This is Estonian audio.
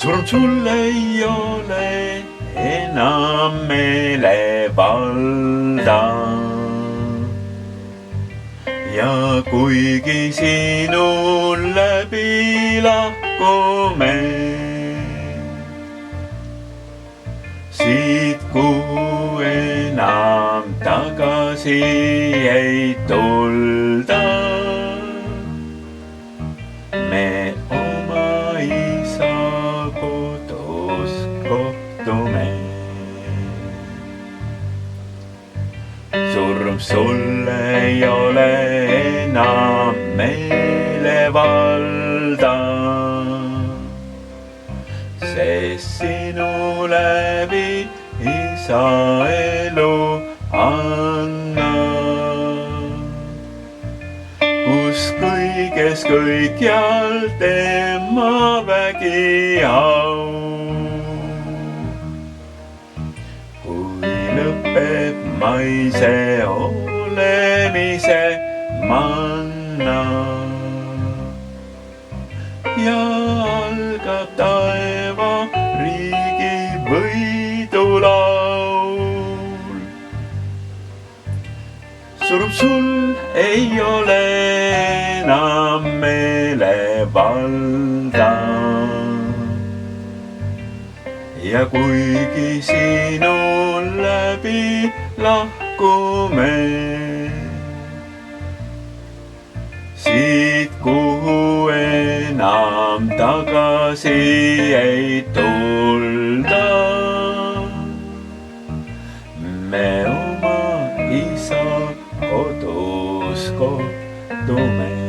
surm sul ei ole enam meelevalda. ja kuigi sinul läbi lahkume siit, kuhu enam tagasi ei tulda, me oma isa kodus kohtume. surm sul ei ole enam meelevalda, sest sinu läbi isa elu annab, kus kõiges kõikjal tema vägi au. kui lõpeb maise olemise manna ja algab taeva riigi võidulaul, surm sul ei ole enam meelevalda. ja kuigi sinul läbi lahkume siit, kuhu enam tagasi ei tulda, me oma isa kodus kohtume.